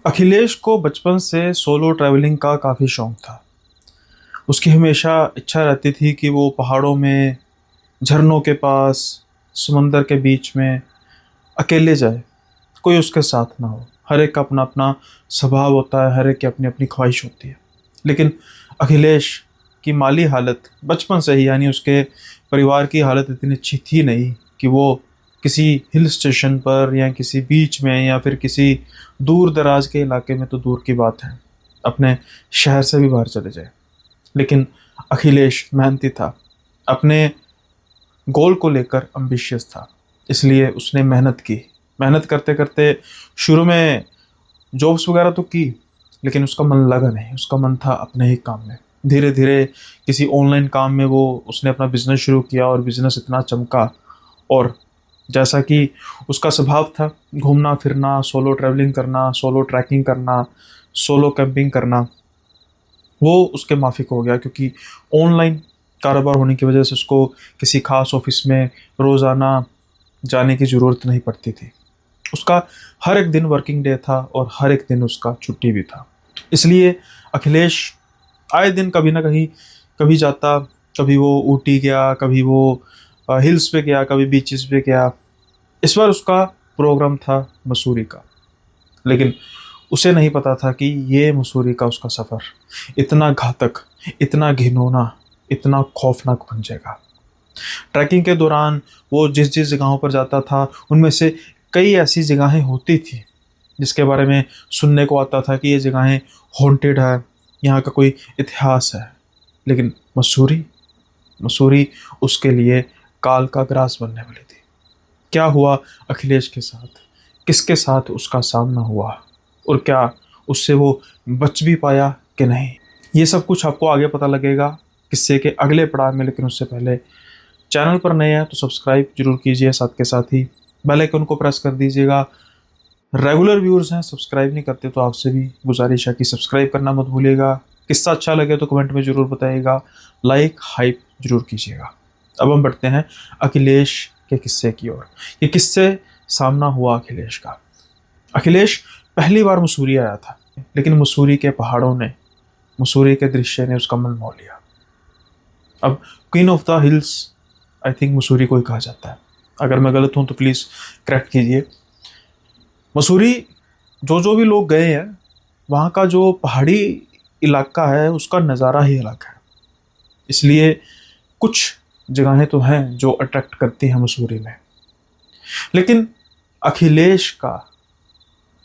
अखिलेश को बचपन से सोलो ट्रैवलिंग का काफ़ी शौक था। उसकी हमेशा इच्छा रहती थी कि वो पहाड़ों में, झरनों के पास, समंदर के बीच में अकेले जाए, कोई उसके साथ ना हो। हर एक का अपना-अपना स्वभाव होता है, हर एक की अपनी-अपनी ख्वाहिश होती है। लेकिन अखिलेश की माली हालत बचपन से ही, यानी उसके परिवार की हालत इतनी अच्छी थी नहीं कि वो किसी हिल स्टेशन पर या किसी बीच में या फिर किसी दूर दराज के इलाके में तो दूर की बात है, अपने शहर से भी बाहर चले जाए। लेकिन अखिलेश मेहनती था, अपने गोल को लेकर एम्बिशियस था, इसलिए उसने मेहनत की। मेहनत करते-करते शुरू में जॉब्स वगैरह तो की, लेकिन उसका मन लगा नहीं, उसका मन था अपने ही काम में। धीरे-धीरे किसी ऑनलाइन काम में वो उसने अपना बिज़नेस शुरू किया और बिज़नेस इतना चमका। और जैसा कि उसका स्वभाव था, घूमना-फिरना, सोलो ट्रैवलिंग करना, सोलो ट्रैकिंग करना, सोलो कैंपिंग करना, वो उसके माफ़िक हो गया, क्योंकि ऑनलाइन कारोबार होने की वजह से उसको किसी ख़ास ऑफ़िस में रोज़ाना जाने की ज़रूरत नहीं पड़ती थी। उसका हर एक दिन वर्किंग डे था और हर एक दिन उसका छुट्टी भी था। इसलिए अखिलेश आए दिन कभी न कहीं, कभी जाता, कभी वो ऊटी गया, कभी वो हिल्स पे गया, कभी बीचेस पे गया। इस बार उसका प्रोग्राम था मसूरी का, लेकिन उसे नहीं पता था कि ये मसूरी का उसका सफ़र इतना घातक, इतना घिनौना, इतना खौफनाक बन जाएगा। ट्रैकिंग के दौरान वो जिस-जिस जगहों पर जाता था, उनमें से कई ऐसी जगहें होती थी, जिसके बारे में सुनने को आता था कि ये जगहें हॉन्टेड है, यहाँ का कोई इतिहास है। लेकिन मसूरी, मसूरी उसके लिए काल का ग्रास बनने वाली थी। क्या हुआ अखिलेश के साथ? किसके साथ उसका सामना हुआ? और क्या उससे वो बच भी पाया कि नहीं? ये सब कुछ आपको आगे पता लगेगा किस्से के अगले पड़ाव में, लेकिन उससे पहले चैनल पर नए हैं तो सब्सक्राइब ज़रूर कीजिए, साथ के साथ ही बेल आइकन को प्रेस कर दीजिएगा। रेगुलर व्यूअर्स हैं, सब्सक्राइब नहीं करते तो आपसे भी गुजारिश है कि सब्सक्राइब करना मत भूलिएगा। किस्सा अच्छा लगे तो कमेंट में ज़रूर बताइएगा, लाइक हाइप ज़रूर कीजिएगा। अब हम बढ़ते हैं अखिलेश के किस्से की ओर। ये किससे सामना हुआ अखिलेश का? अखिलेश पहली बार मसूरी आया था, लेकिन मसूरी के पहाड़ों ने, मसूरी के दृश्य ने उसका मन मोह लिया। अब queen of the hills I think Mussoorie को ही कहा जाता है। अगर मैं गलत हूँ तो प्लीज़ करेक्ट कीजिए। मसूरी, जो भी लोग गए हैं, वहाँ का जो पहाड़ी इलाका है उसका नज़ारा ही अलग है। इसलिए कुछ जगहें तो हैं जो अट्रैक्ट करती हैं मसूरी में। लेकिन अखिलेश का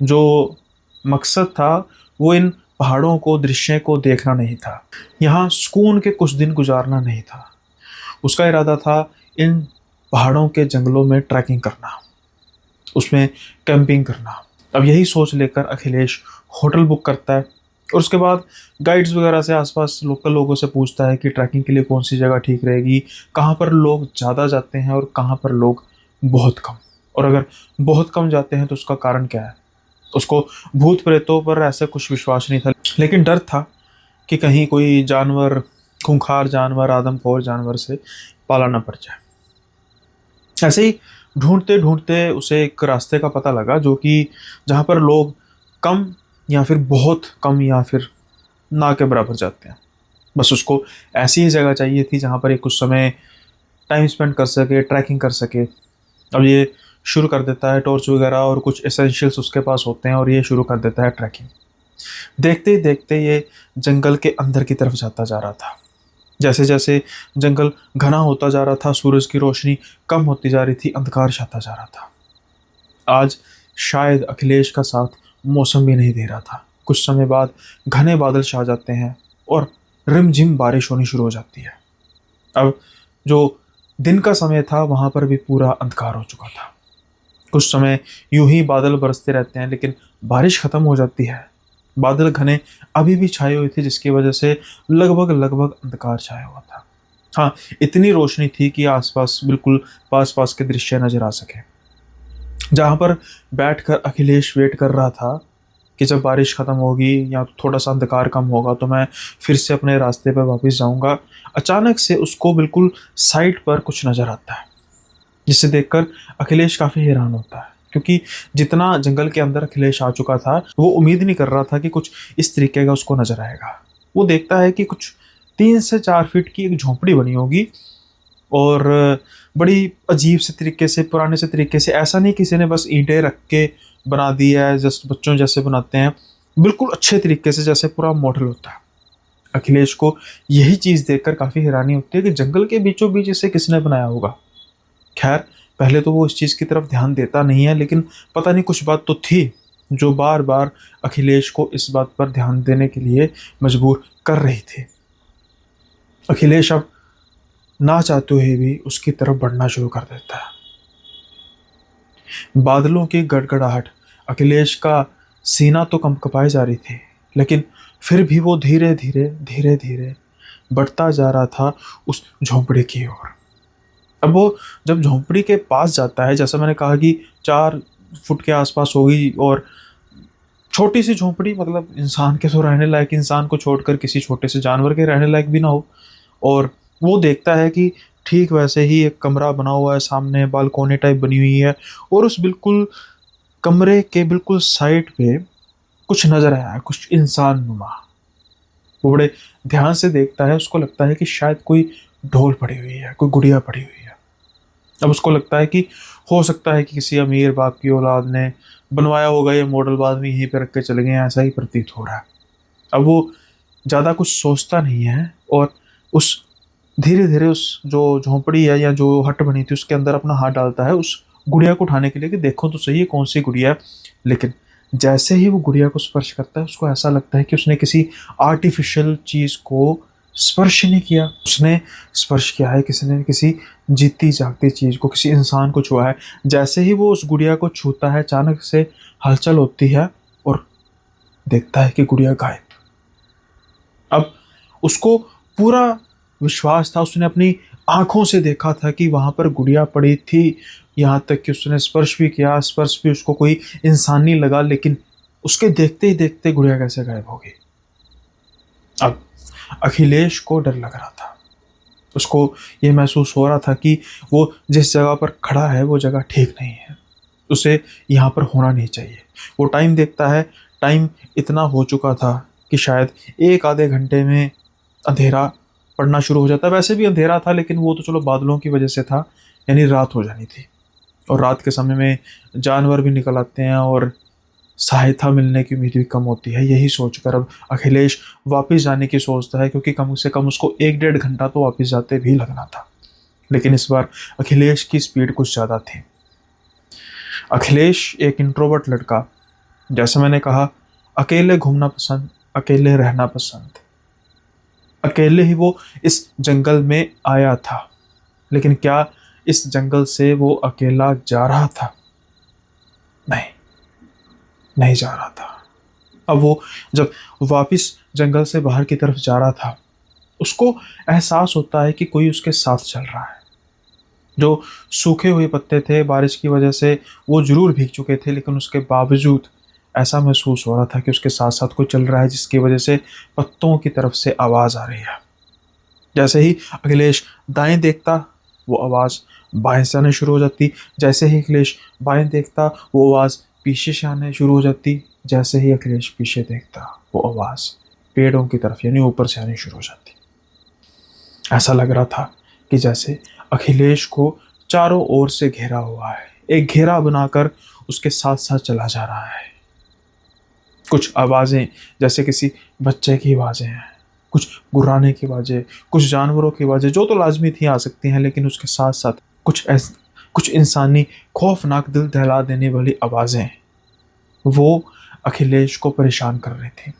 जो मकसद था, वो इन पहाड़ों को, दृश्य को देखना नहीं था। यहाँ सुकून के कुछ दिन गुजारना नहीं था। उसका इरादा था इन पहाड़ों के जंगलों में ट्रैकिंग करना, उसमें कैंपिंग करना। अब यही सोच लेकर अखिलेश होटल बुक करता है और उसके बाद गाइड्स वगैरह से, आसपास लोकल लोगों से पूछता है कि ट्रैकिंग के लिए कौन सी जगह ठीक रहेगी, कहाँ पर लोग ज़्यादा जाते हैं और कहाँ पर लोग बहुत कम। और अगर बहुत कम जाते हैं तो उसका कारण क्या है? उसको भूत प्रेतों पर ऐसा कुछ विश्वास नहीं था, लेकिन डर था कि कहीं कोई जानवर, खूंखार जानवर, आदमखोर जानवर से पाला ना पड़ जाए। ऐसे ही ढूंढते ढूंढते उसे एक रास्ते का पता लगा, जो कि जहाँ पर लोग कम या फिर बहुत कम या फिर ना के बराबर जाते हैं। बस उसको ऐसी ही जगह चाहिए थी जहाँ पर ये कुछ समय टाइम स्पेंड कर सके, ट्रैकिंग कर सके। अब ये शुरू कर देता है, टॉर्च वगैरह और कुछ एसेंशियल्स उसके पास होते हैं और ये शुरू कर देता है ट्रैकिंग। देखते ही देखते ये जंगल के अंदर की तरफ जाता जा रहा था। जैसे जैसे जंगल घना होता जा रहा था, सूरज की रोशनी कम होती जा रही थी, अंधकार छाता जा रहा था। आज शायद अखिलेश का साथ मौसम भी नहीं दे रहा था। कुछ समय बाद घने बादल छा जाते हैं और रिमझिम बारिश होनी शुरू हो जाती है। अब जो दिन का समय था, वहाँ पर भी पूरा अंधकार हो चुका था। कुछ समय यूं ही बादल बरसते रहते हैं, लेकिन बारिश खत्म हो जाती है। बादल घने अभी भी छाए हुए थे, जिसकी वजह से लगभग लगभग अंधकार छाया हुआ था। हाँ, इतनी रोशनी थी कि आसपास बिल्कुल पास पास के दृश्य नजर आ सके। जहाँ पर बैठकर अखिलेश वेट कर रहा था कि जब बारिश खत्म होगी या थोड़ा सा अंधकार कम होगा तो मैं फिर से अपने रास्ते पर वापस जाऊंगा, अचानक से उसको बिल्कुल साइड पर कुछ नजर आता है, जिसे देखकर अखिलेश काफ़ी हैरान होता है। क्योंकि जितना जंगल के अंदर अखिलेश आ चुका था, वो उम्मीद नहीं कर रहा था कि कुछ इस तरीके का उसको नजर आएगा। वो देखता है कि कुछ 3 से 4 फीट की एक झोंपड़ी बनी होगी, और बड़ी अजीब से तरीके से, पुराने से तरीके से, ऐसा नहीं किसी ने बस ईंटें रख के बना दी है जस्ट बच्चों जैसे बनाते हैं, बिल्कुल अच्छे तरीके से जैसे पूरा मॉडल होता है। अखिलेश को यही चीज़ देखकर काफ़ी हैरानी होती है कि जंगल के बीचों बीच इसे किसने बनाया होगा। खैर, पहले तो वो इस चीज़ की तरफ ध्यान देता नहीं है, लेकिन पता नहीं कुछ बात तो थी जो बार बार अखिलेश को इस बात पर ध्यान देने के लिए मजबूर कर रही थी। अखिलेश अब ना चाहते हुए भी उसकी तरफ बढ़ना शुरू कर देता है। बादलों की गड़गड़ाहट, अखिलेश का सीना तो कंपकपाई जा रही थी, लेकिन फिर भी वो धीरे धीरे धीरे धीरे बढ़ता जा रहा था उस झोंपड़ी की ओर। अब वो जब झोंपड़ी के पास जाता है, जैसा मैंने कहा कि 4 फुट के आसपास होगी, और छोटी सी झोंपड़ी, मतलब इंसान के तो रहने लायक, इंसान को छोड़कर किसी छोटे से जानवर के रहने लायक भी ना हो। और वो देखता है कि ठीक वैसे ही एक कमरा बना हुआ है, सामने बालकोनी टाइप बनी हुई है, और उस बिल्कुल कमरे के बिल्कुल साइड पे कुछ नजर आया है, कुछ इंसान नुमा। वो बड़े ध्यान से देखता है, उसको लगता है कि शायद कोई ढोल पड़ी हुई है, कोई गुड़िया पड़ी हुई है। अब उसको लगता है कि हो सकता है कि किसी अमीर बाप की औलाद ने बनवाया होगा ये मॉडल, बाद में यहीं पे रख के चले गए हैं, ऐसा ही प्रतीत हो रहा है। अब वो ज़्यादा कुछ सोचता नहीं है, और उस धीरे धीरे उस जो झोंपड़ी है या जो हट बनी थी उसके अंदर अपना हाथ डालता है उस गुड़िया को उठाने के लिए कि देखो तो सही है कौन सी गुड़िया है। लेकिन जैसे ही वो गुड़िया को स्पर्श करता है, उसको ऐसा लगता है कि उसने किसी आर्टिफिशियल चीज़ को स्पर्श नहीं किया, उसने स्पर्श किया है किसी ने, किसी जीती जागती चीज़ को, किसी इंसान को छुआ है। जैसे ही वो उस गुड़िया को छूता है, अचानक से हलचल होती है, और देखता है कि गुड़िया गायब। अब उसको पूरा विश्वास था, उसने अपनी आंखों से देखा था कि वहां पर गुड़िया पड़ी थी, यहाँ तक कि उसने स्पर्श भी किया, स्पर्श भी उसको कोई इंसानी लगा, लेकिन उसके देखते ही देखते गुड़िया कैसे गायब हो गई। अब अखिलेश को डर लग रहा था, उसको ये महसूस हो रहा था कि वो जिस जगह पर खड़ा है वो जगह ठीक नहीं है, उसे यहाँ पर होना नहीं चाहिए। वो टाइम देखता है, टाइम इतना हो चुका था कि शायद 1 आधे घंटे में अंधेरा पड़ना शुरू हो जाता। वैसे भी अंधेरा था, लेकिन वो तो चलो बादलों की वजह से था, यानी रात हो जानी थी। और रात के समय में जानवर भी निकल आते हैं और सहायता मिलने की उम्मीद भी कम होती है। यही सोचकर अब अखिलेश वापस जाने की सोचता है, क्योंकि कम से कम उसको 1 डेढ़ घंटा तो वापस जाते भी लगना था। लेकिन इस बार अखिलेश की स्पीड कुछ ज़्यादा थी। अखिलेश एक इंट्रोवर्ट लड़का, जैसा मैंने कहा, अकेले घूमना पसंद, अकेले रहना पसंद, अकेले ही वो इस जंगल में आया था। लेकिन क्या इस जंगल से वो अकेला जा रहा था? नहीं, नहीं जा रहा था। अब वो जब वापस जंगल से बाहर की तरफ जा रहा था, उसको एहसास होता है कि कोई उसके साथ चल रहा है। जो सूखे हुए पत्ते थे, बारिश की वजह से वो जरूर भीग चुके थे, लेकिन उसके बावजूद ऐसा महसूस हो रहा था कि उसके साथ साथ कोई चल रहा है, जिसकी वजह से पत्तों की तरफ से आवाज़ आ रही है। जैसे ही अखिलेश दाएं देखता, वो आवाज़ बाएं से आने शुरू हो जाती। जैसे ही अखिलेश बाएं देखता, वो आवाज़ पीछे से आने शुरू हो जाती। जैसे ही अखिलेश पीछे देखता, वो आवाज़ पेड़ों की तरफ यानी ऊपर से आनी शुरू हो जाती। ऐसा लग रहा था कि जैसे अखिलेश को चारों ओर से घेरा हुआ है, एक घेरा बनाकर उसके साथ साथ चला जा रहा है। कुछ आवाज़ें जैसे किसी बच्चे की आवाज़ें हैं, कुछ गुर्राने की आवाज़ें, कुछ जानवरों की आवाज़ें, जो तो लाजमी थी आ सकती हैं, लेकिन उसके साथ साथ कुछ इंसानी खौफनाक दिल दहला देने वाली आवाज़ें वो अखिलेश को परेशान कर रही थी।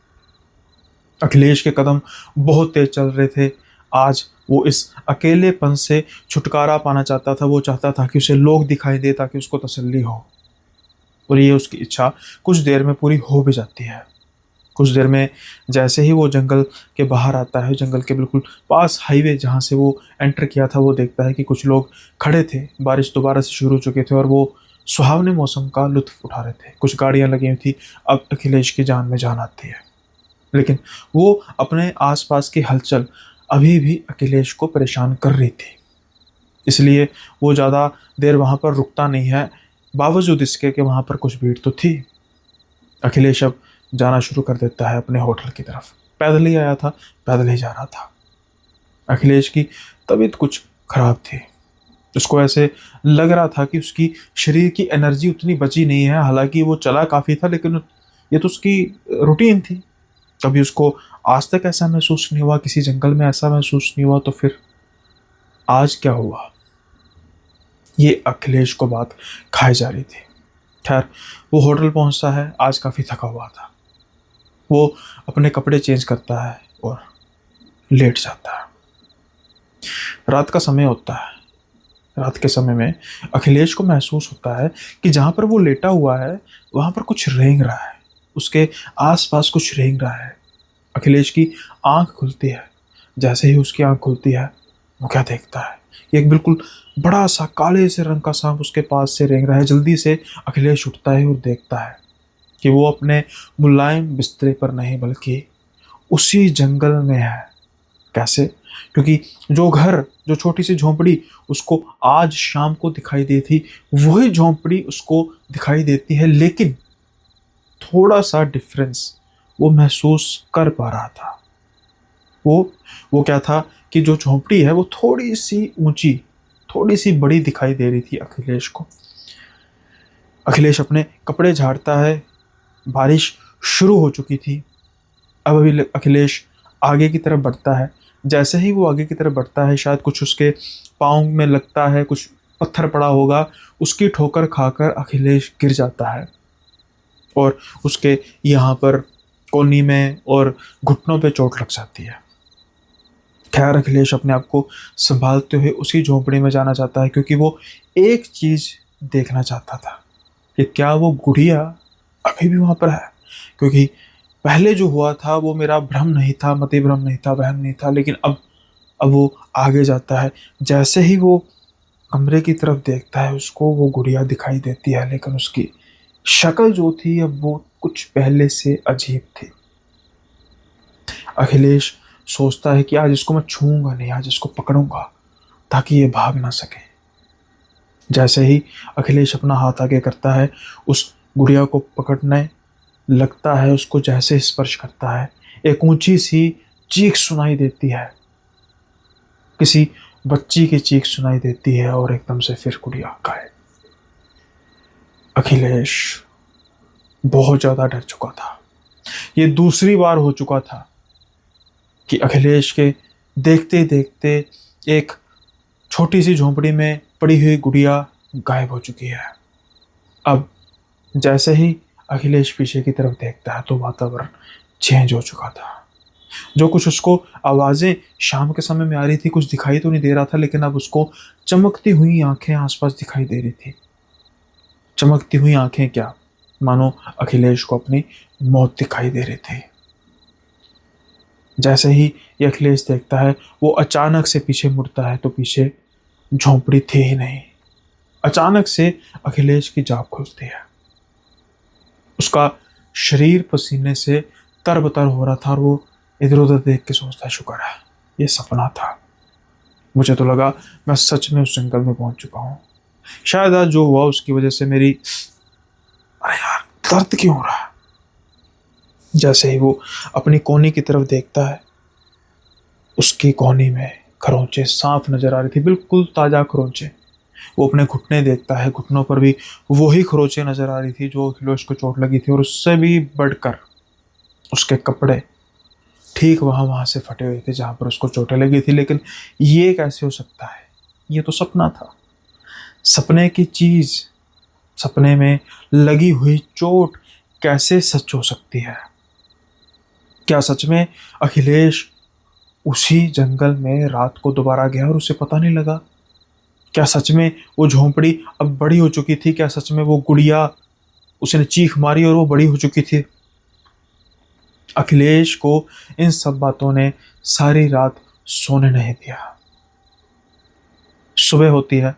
अखिलेश के कदम बहुत तेज चल रहे थे। आज वो इस अकेलेपन से छुटकारा पाना चाहता था। वो चाहता था कि उसे लोग दिखाई दे ताकि उसको तसल्ली हो, और ये उसकी इच्छा कुछ देर में पूरी हो भी जाती है। कुछ देर में जैसे ही वो जंगल के बाहर आता है, जंगल के बिल्कुल पास हाईवे जहाँ से वो एंटर किया था, वो देखता है कि कुछ लोग खड़े थे। बारिश दोबारा से शुरू हो चुके थे और वो सुहावने मौसम का लुत्फ उठा रहे थे। कुछ गाड़ियाँ लगी हुई थी। अब अखिलेश की जान में जान आती है, लेकिन वो अपने आसपास की हलचल अभी भी अखिलेश को परेशान कर रही थी। इसलिए वो ज़्यादा देर वहाँ पर रुकता नहीं है। बावजूद इसके कि वहाँ पर कुछ भीड़ तो थी। अखिलेश अब जाना शुरू कर देता है अपने होटल की तरफ। पैदल ही आया था, पैदल ही जा रहा था। अखिलेश की तबीयत कुछ खराब थी। उसको ऐसे लग रहा था कि उसकी शरीर की एनर्जी उतनी बची नहीं है। हालांकि वो चला काफ़ी था, लेकिन ये तो उसकी रूटीन थी। कभी उसको आज तक ऐसा महसूस नहीं हुआ, किसी जंगल में ऐसा महसूस नहीं हुआ, तो फिर आज क्या हुआ? ये अखिलेश को बात खाई जा रही थी। खैर, वो होटल पहुंचता है। आज काफ़ी थका हुआ था। वो अपने कपड़े चेंज करता है और लेट जाता है। रात का समय होता है। रात के समय में अखिलेश को महसूस होता है कि जहाँ पर वो लेटा हुआ है वहाँ पर कुछ रेंग रहा है, उसके आसपास कुछ रेंग रहा है। अखिलेश की आंख खुलती है। जैसे ही उसकी आंख खुलती है, वो क्या देखता है? एक बिल्कुल बड़ा सा काले से रंग का सांप उसके पास से रेंग रहा है। जल्दी से अखिलेश उठता है और देखता है कि वो अपने मुलायम बिस्तरे पर नहीं बल्कि उसी जंगल में है। कैसे? क्योंकि जो घर, जो छोटी सी झोंपड़ी उसको आज शाम को दिखाई दी थी, वही झोंपड़ी उसको दिखाई देती है, लेकिन थोड़ा सा डिफरेंस वो महसूस कर पा रहा था। वो क्या था कि जो झोंपड़ी है वो थोड़ी सी ऊंची, थोड़ी सी बड़ी दिखाई दे रही थी अखिलेश को। अखिलेश अपने कपड़े झाड़ता है। बारिश शुरू हो चुकी थी। अब अभी अखिलेश आगे की तरफ बढ़ता है। जैसे ही वो आगे की तरफ बढ़ता है, शायद कुछ उसके पाँव में लगता है, कुछ पत्थर पड़ा होगा। उसकी ठोकर खाकर अखिलेश गिर जाता है और उसके यहाँ पर कोहनी में और घुटनों पे चोट लग जाती है। खैर, अखिलेश अपने आप को संभालते हुए उसी झोंपड़ी में जाना चाहता है, क्योंकि वो एक चीज़ देखना चाहता था कि क्या वो गुड़िया अभी भी वहाँ पर है। क्योंकि पहले जो हुआ था वो मेरा भ्रम नहीं था, मति भ्रम नहीं था, वहम नहीं था, लेकिन अब वो आगे जाता है। जैसे ही वो कमरे की तरफ देखता है, उसको वो गुड़िया दिखाई देती है, लेकिन उसकी शक्ल जो थी अब वो कुछ पहले से अजीब थी। अखिलेश सोचता है कि आज इसको मैं छूऊंगा नहीं, आज इसको पकड़ूंगा ताकि ये भाग ना सके। जैसे ही अखिलेश अपना हाथ आगे करता है, उस गुड़िया को पकड़ने लगता है, उसको जैसे स्पर्श करता है, एक ऊंची सी चीख सुनाई देती है। किसी बच्ची की चीख सुनाई देती है और एकदम से फिर गुड़िया गायब। अखिलेश बहुत ज्यादा डर चुका था। ये दूसरी बार हो चुका था कि अखिलेश के देखते देखते एक छोटी सी झोंपड़ी में पड़ी हुई गुड़िया गायब हो चुकी है। अब जैसे ही अखिलेश पीछे की तरफ देखता है तो वातावरण चेंज हो चुका था। जो कुछ उसको आवाज़ें शाम के समय में आ रही थी, कुछ दिखाई तो नहीं दे रहा था, लेकिन अब उसको चमकती हुई आंखें आसपास दिखाई दे रही थी। चमकती हुई आंखें क्या, मानो अखिलेश को अपनी मौत दिखाई दे रही थी। जैसे ही ये अखिलेश देखता है, वो अचानक से पीछे मुड़ता है तो पीछे झोंपड़ी थी ही नहीं। अचानक से अखिलेश की जाग खुलती है। उसका शरीर पसीने से तरबतर हो रहा था और वो इधर उधर देख के सोचता है, शुक्र है ये सपना था। मुझे तो लगा मैं सच में उस जंगल में पहुंच चुका हूँ। शायद आज जो हुआ उसकी वजह से मेरी, अरे यार दर्द क्यों हो रहा है। जैसे ही वो अपनी कोहनी की तरफ देखता है, उसकी कोहनी में खरोंचे साफ नजर आ रही थी, बिल्कुल ताजा खरोंचे। वो अपने घुटने देखता है, घुटनों पर भी वही खरोंचे नजर आ रही थी जो अखिलेश को चोट लगी थी, और उससे भी बढ़कर उसके कपड़े ठीक वहां से फटे हुए थे जहां पर उसको चोटें लगी थी। लेकिन ये कैसे हो सकता है? ये तो सपना था। सपने की चीज, सपने में लगी हुई चोट कैसे सच हो सकती है? क्या सच में अखिलेश उसी जंगल में रात को दोबारा गया और उसे पता नहीं लगा? क्या सच में वो झोंपड़ी अब बड़ी हो चुकी थी? क्या सच में वो गुड़िया, उसने चीख मारी और वो बड़ी हो चुकी थी? अखिलेश को इन सब बातों ने सारी रात सोने नहीं दिया। सुबह होती है।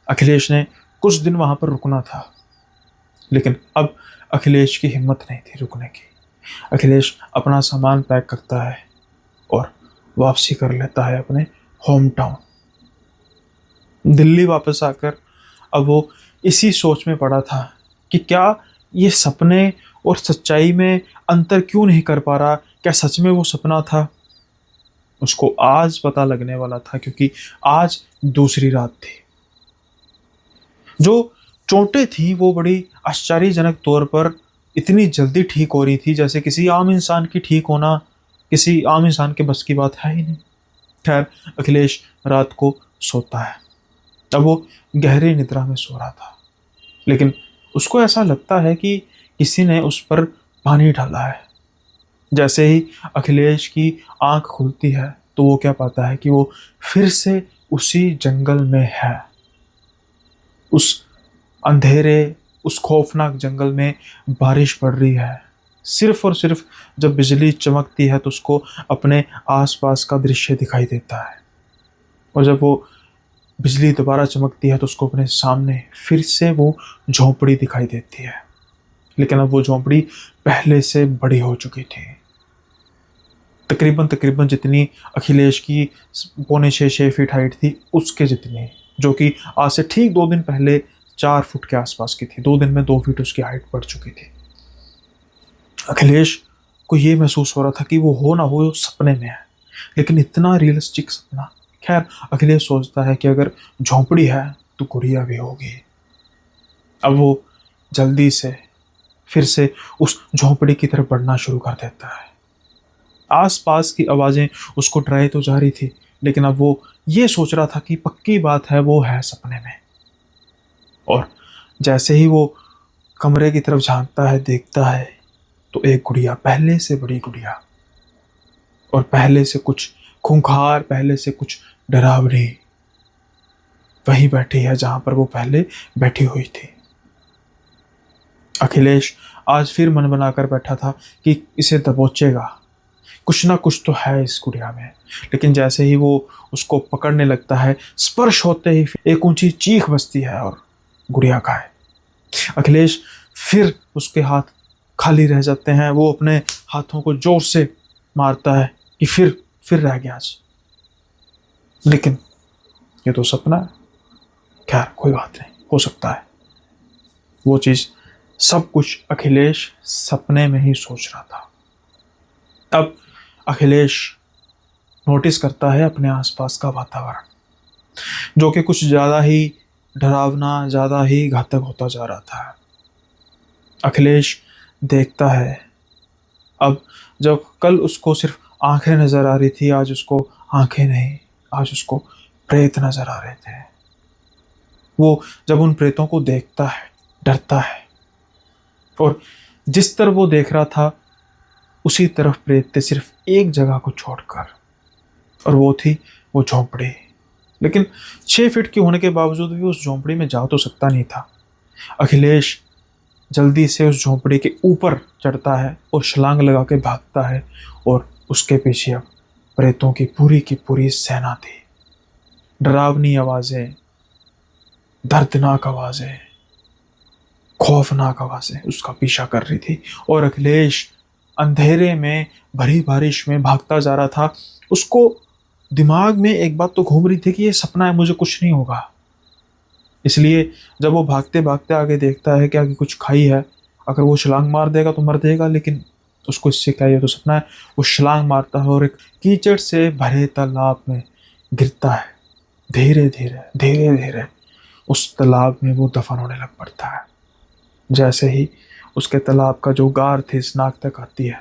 अखिलेश ने कुछ दिन वहां पर रुकना था, लेकिन अब अखिलेश की हिम्मत नहीं थी रुकने की। अखिलेश अपना सामान पैक करता है और वापसी कर लेता है अपने होम टाउन। दिल्ली वापस आकर अब वो इसी सोच में पड़ा था कि क्या ये सपने और सच्चाई में अंतर क्यों नहीं कर पा रहा, क्या सच में वो सपना था। उसको आज पता लगने वाला था, क्योंकि आज दूसरी रात थी। जो चोटें थी वो बड़ी आश्चर्यजनक तौर पर इतनी जल्दी ठीक हो रही थी, जैसे किसी आम इंसान की ठीक होना किसी आम इंसान के बस की बात है ही नहीं। खैर, अखिलेश रात को सोता है। अब वो गहरी निद्रा में सो रहा था, लेकिन उसको ऐसा लगता है कि किसी ने उस पर पानी डाला है। जैसे ही अखिलेश की आंख खुलती है तो वो क्या पाता है कि वो फिर से उसी जंगल में है। उस अंधेरे, उस खौफनाक जंगल में बारिश पड़ रही है। सिर्फ और सिर्फ जब बिजली चमकती है तो उसको अपने आसपास का दृश्य दिखाई देता है, और जब वो बिजली दोबारा चमकती है तो उसको अपने सामने फिर से वो झोंपड़ी दिखाई देती है। लेकिन अब वो झोंपड़ी पहले से बड़ी हो चुकी थी, तकरीबन तकरीबन जितनी अखिलेश की 5.5-6 फीट हाइट थी उसके जितनी, जो कि आज से ठीक 2 दिन पहले 4 फुट के आसपास की थी। 2 दिन में 2 फीट उसकी हाइट बढ़ चुकी थी। अखिलेश को ये महसूस हो रहा था कि वो हो ना हो सपने में है, लेकिन इतना रियलिस्टिक सपना। खैर, अखिलेश सोचता है कि अगर झोंपड़ी है तो गुड़िया भी होगी। अब वो जल्दी से फिर से उस झोंपड़ी की तरफ बढ़ना शुरू कर देता है। आसपास की आवाज़ें उसको डराए तो जा रही थी, लेकिन अब वो ये सोच रहा था कि पक्की बात है वो है सपने में। और जैसे ही वो कमरे की तरफ झांकता है, देखता है तो एक गुड़िया, पहले से बड़ी गुड़िया, और पहले से कुछ खूंखार, पहले से कुछ डरावनी, वहीं बैठी है जहां पर वो पहले बैठी हुई थी। अखिलेश आज फिर मन बनाकर बैठा था कि इसे दबोचेगा, कुछ ना कुछ तो है इस गुड़िया में। लेकिन जैसे ही वो उसको पकड़ने लगता है, स्पर्श होते ही एक ऊंची चीख बजती है और गुड़िया का है। अखिलेश फिर उसके हाथ खाली रह जाते हैं। वो अपने हाथों को जोर से मारता है कि फिर रह गया आज। लेकिन ये तो सपना है। खैर, कोई बात नहीं, हो सकता है वो चीज़, सब कुछ अखिलेश सपने में ही सोच रहा था। अब अखिलेश नोटिस करता है अपने आसपास का वातावरण, जो कि कुछ ज़्यादा ही डरावना, ज़्यादा ही घातक होता जा रहा था। अखिलेश देखता है, अब जब कल उसको सिर्फ आंखें नज़र आ रही थी, आज उसको आंखें नहीं, आज उसको प्रेत नज़र आ रहे थे। वो जब उन प्रेतों को देखता है, डरता है, और जिस तरफ वो देख रहा था उसी तरफ प्रेत थे, सिर्फ एक जगह को छोड़कर, और वो थी वो झोंपड़ी। लेकिन 6 फीट की होने के बावजूद भी उस झोंपड़ी में जा तो सकता नहीं था। अखिलेश जल्दी से उस झोंपड़ी के ऊपर चढ़ता है और छलांग लगा के भागता है, और उसके पीछे अब प्रेतों की पूरी सेना थी। डरावनी आवाज़ें, दर्दनाक आवाज़ें, खौफनाक आवाज़ें उसका पीछा कर रही थी, और अखिलेश अंधेरे में, भरी बारिश में भागता जा रहा था। उसको दिमाग में एक बात तो घूम रही थी कि ये सपना है, मुझे कुछ नहीं होगा। इसलिए जब वो भागते भागते आगे देखता है कि आगे कुछ खाई है, अगर वो छलांग मार देगा तो मर देगा, लेकिन उसको इससे क्या, ये तो सपना है। वो छलांग मारता है और एक कीचड़ से भरे तालाब में गिरता है। धीरे धीरे धीरे धीरे उस तालाब में वो दफन होने लग पड़ता है। जैसे ही उसके तालाब का जो गार थी इस नाक तक आती है,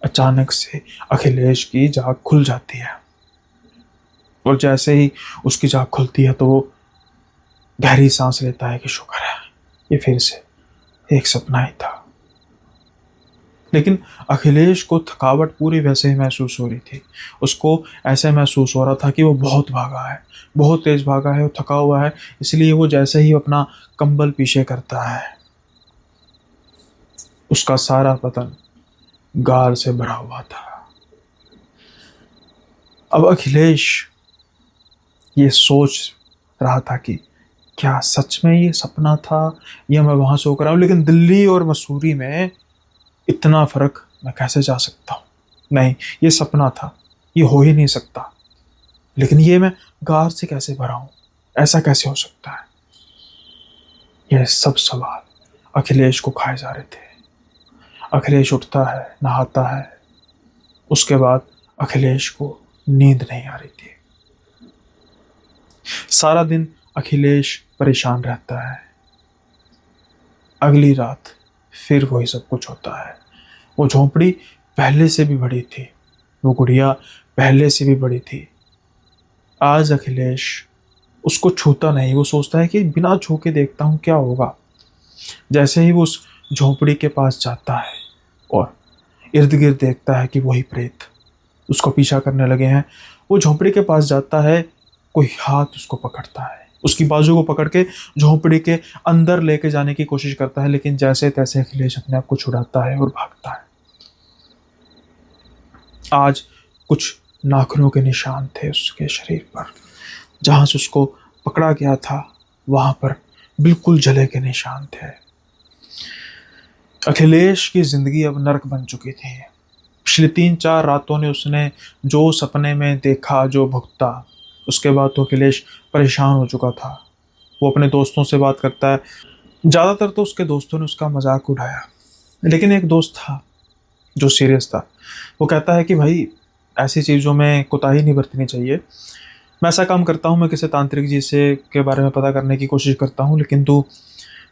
अचानक से अखिलेश की जाग खुल जाती है, और जैसे ही उसकी जाग खुलती है तो वो गहरी सांस लेता है कि शुक्र है ये फिर से एक सपना ही था। लेकिन अखिलेश को थकावट पूरी वैसे ही महसूस हो रही थी। उसको ऐसे महसूस हो रहा था कि वो बहुत भागा है, बहुत तेज भागा है, वो थका हुआ है। इसलिए वो जैसे ही अपना कंबल पीछे करता है, उसका सारा बदन गार से भरा हुआ था। अब अखिलेश ये सोच रहा था कि क्या सच में ये सपना था या मैं वहां सो कर आऊं। लेकिन दिल्ली और मसूरी में इतना फर्क मैं कैसे जा सकता हूँ। नहीं, ये सपना था, ये हो ही नहीं सकता। लेकिन ये मैं गार से कैसे भरा हूं, ऐसा कैसे हो सकता है। यह सब सवाल अखिलेश को खाए जा रहे थे। अखिलेश उठता है, नहाता है, उसके बाद अखिलेश को नींद नहीं आ रही थी। सारा दिन अखिलेश परेशान रहता है। अगली रात फिर वही सब कुछ होता है। वो झोंपड़ी पहले से भी बड़ी थी, वो गुड़िया पहले से भी बड़ी थी। आज अखिलेश उसको छूता नहीं। वो सोचता है कि बिना छू के देखता हूँ क्या होगा। जैसे ही वो उस झोंपड़ी के पास जाता है और इर्द गिर्द देखता है कि वही प्रेत उसको पीछा करने लगे हैं, वो झोंपड़ी के पास जाता है, कोई हाथ उसको पकड़ता है, उसकी बाजू को पकड़ के झोंपड़ी के अंदर लेके जाने की कोशिश करता है, लेकिन जैसे तैसे अखिलेश अपने आप को छुड़ाता है और भागता है। आज कुछ नाखूनों के निशान थे उसके शरीर पर। जहां से उसको पकड़ा गया था वहां पर बिल्कुल जले के निशान थे। अखिलेश की जिंदगी अब नर्क बन चुकी थी। पिछली 3-4 रातों ने उसने जो सपने में देखा, जो भुगता, उसके बाद तो अखिलेश परेशान हो चुका था। वो अपने दोस्तों से बात करता है। ज़्यादातर तो उसके दोस्तों ने उसका मजाक उड़ाया, लेकिन एक दोस्त था जो सीरियस था। वो कहता है कि भाई ऐसी चीज़ों में कोताही नहीं बरतनी चाहिए। मैं ऐसा काम करता हूँ, मैं किसी तांत्रिक जी से के बारे में पता करने की कोशिश करता हूँ, लेकिन तू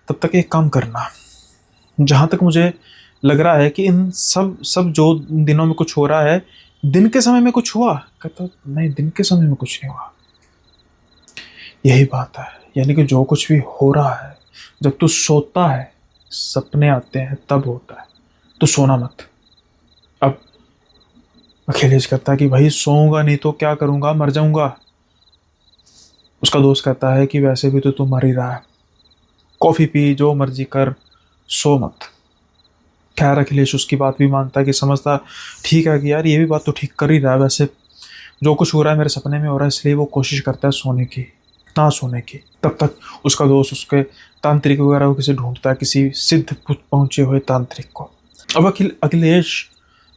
तब तक एक काम करना। जहाँ तक मुझे लग रहा है कि इन सब सब जो दिनों में कुछ हो रहा है, दिन के समय में कुछ हुआ? कहता नहीं, दिन के समय में कुछ नहीं हुआ। यही बात है, यानी कि जो कुछ भी हो रहा है जब तू सोता है, सपने आते हैं तब होता है। तो सोना मत। अब अखिलेश कहता है कि भाई सोऊंगा नहीं तो क्या करूंगा, मर जाऊंगा। उसका दोस्त कहता है कि वैसे भी तो तू मर ही रहा है, कॉफी पी, जो मर्जी कर, सो मत। खैर अखिलेश उसकी बात भी मानता है कि समझता ठीक है कि यार ये भी बात तो ठीक कर ही रहा है। वैसे जो कुछ हो रहा है मेरे सपने में हो रहा है, इसलिए वो कोशिश करता है सोने की, ना सोने की। तब तक उसका दोस्त उसके तांत्रिक वगैरह को किसी ढूंढता है, किसी सिद्ध पहुंचे हुए तांत्रिक को। अब अखिलेश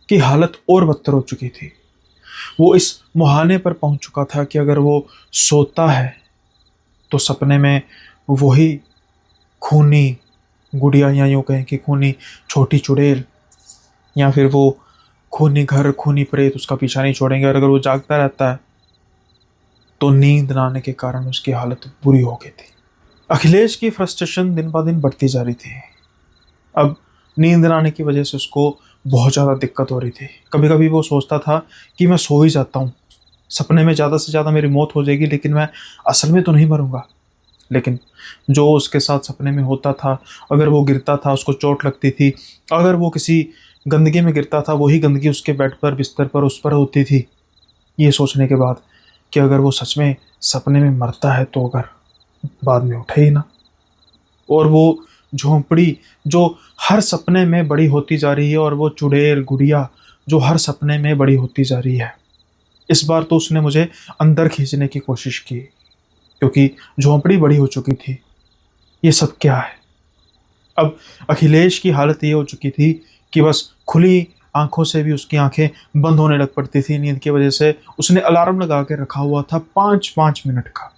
की हालत और बदतर हो चुकी थी। वो इस मुहाने पर पहुंच चुका था कि अगर वो सोता है तो सपने में वही खूनी गुड़िया, या यूँ कहें कि खूनी छोटी चुड़ैल, या फिर वो खूनी घर, खूनी प्रेत उसका पीछा नहीं छोड़ेंगे। और अगर वो जागता रहता है तो नींद न आने के कारण उसकी हालत बुरी हो गई थी। अखिलेश की फ्रस्ट्रेशन दिन ब दिन बढ़ती जा रही थी। अब नींद न आने की वजह से उसको बहुत ज़्यादा दिक्कत हो रही थी। कभी कभी वो सोचता था कि मैं सो ही जाता हूँ, सपने में ज़्यादा से ज़्यादा मेरी मौत हो जाएगी, लेकिन मैं असल में तो नहीं मरूंगा। लेकिन जो उसके साथ सपने में होता था, अगर वो गिरता था उसको चोट लगती थी, अगर वो किसी गंदगी में गिरता था वही गंदगी उसके बेड पर, बिस्तर पर, उस पर होती थी। ये सोचने के बाद कि अगर वो सच में सपने में मरता है तो अगर बाद में उठे ही ना। और वो झोंपड़ी जो हर सपने में बड़ी होती जा रही है, और वो चुड़ैल गुड़िया जो हर सपने में बड़ी होती जा रही है, इस बार तो उसने मुझे अंदर खींचने की कोशिश की, क्योंकि झोंपड़ी बड़ी हो चुकी थी। ये सब क्या है? अब अखिलेश की हालत ये हो चुकी थी कि बस खुली आंखों से भी उसकी आंखें बंद होने लग पड़ती थी नींद की वजह से। उसने अलार्म लगा के रखा हुआ था 5-5 मिनट का,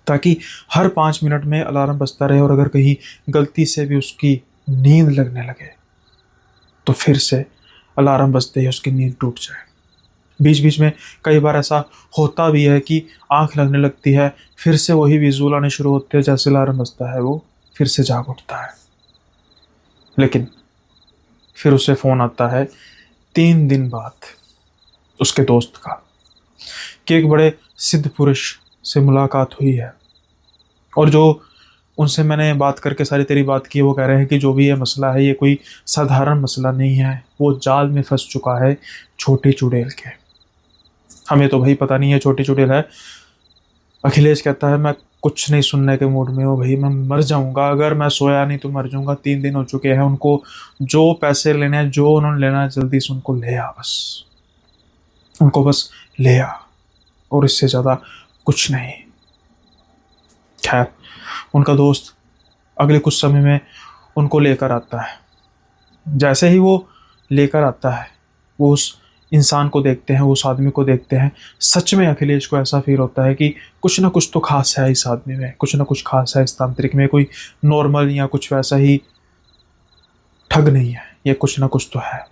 ताकि हर 5 मिनट में अलार्म बजता रहे, और अगर कहीं गलती से भी उसकी नींद लगने लगे तो फिर से अलार्म बजते ही उसकी नींद टूट जाए। बीच बीच में कई बार ऐसा होता भी है कि आंख लगने लगती है, फिर से वही विजुअल आने शुरू होते हैं, जैसे अलार्म बजता है वो फिर से जाग उठता है। लेकिन फिर उसे फ़ोन आता है 3 दिन बाद उसके दोस्त का, कि एक बड़े सिद्ध पुरुष से मुलाकात हुई है, और जो उनसे मैंने बात करके सारी तेरी बात की, वो कह रहे हैं कि जो भी ये मसला है ये कोई साधारण मसला नहीं है, वो जाल में फंस चुका है छोटी चुड़ैल के। हमें तो भाई पता नहीं है छोटी चुड़ैल है। अखिलेश कहता है मैं कुछ नहीं सुनने के मूड में हूँ भाई, मैं मर जाऊंगा, अगर मैं सोया नहीं तो मर जाऊंगा। 3 दिन हो चुके हैं, उनको जो पैसे लेने हैं, जो उन्होंने लेना है, जल्दी से उनको ले आ, बस उनको बस ले आ, और इससे ज़्यादा कुछ नहीं। खैर उनका दोस्त अगले कुछ समय में उनको लेकर आता है। जैसे ही वो लेकर आता है, वो उस इंसान को देखते हैं, उस आदमी को देखते हैं, सच में अखिलेश को ऐसा फील होता है कि कुछ ना कुछ तो खास है इस आदमी में, कुछ ना कुछ खास है इस तांत्रिक में, कोई नॉर्मल या कुछ वैसा ही ठग नहीं है, ये कुछ ना कुछ तो है।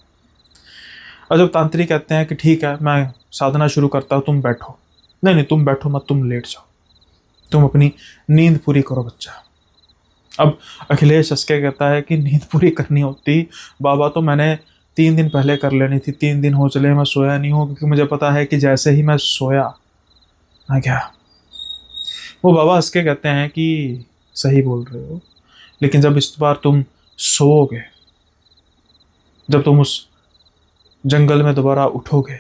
और जब तांत्रिक कहते हैं कि ठीक है मैं साधना शुरू करता हूँ, तुम बैठो, नहीं नहीं तुम बैठो मत, तुम लेट जाओ, तुम अपनी नींद पूरी करो बच्चा। अब अखिलेश हंस के कहता है कि नींद पूरी करनी होती बाबा तो मैंने 3 दिन पहले कर लेनी थी, 3 दिन हो चले मैं सोया नहीं हूँ, क्योंकि मुझे पता है कि जैसे ही मैं सोया मैं क्या। वो बाबा हंस के कहते हैं कि सही बोल रहे हो, लेकिन जब इस बार तुम सोओगे, जब तुम उस जंगल में दोबारा उठोगे,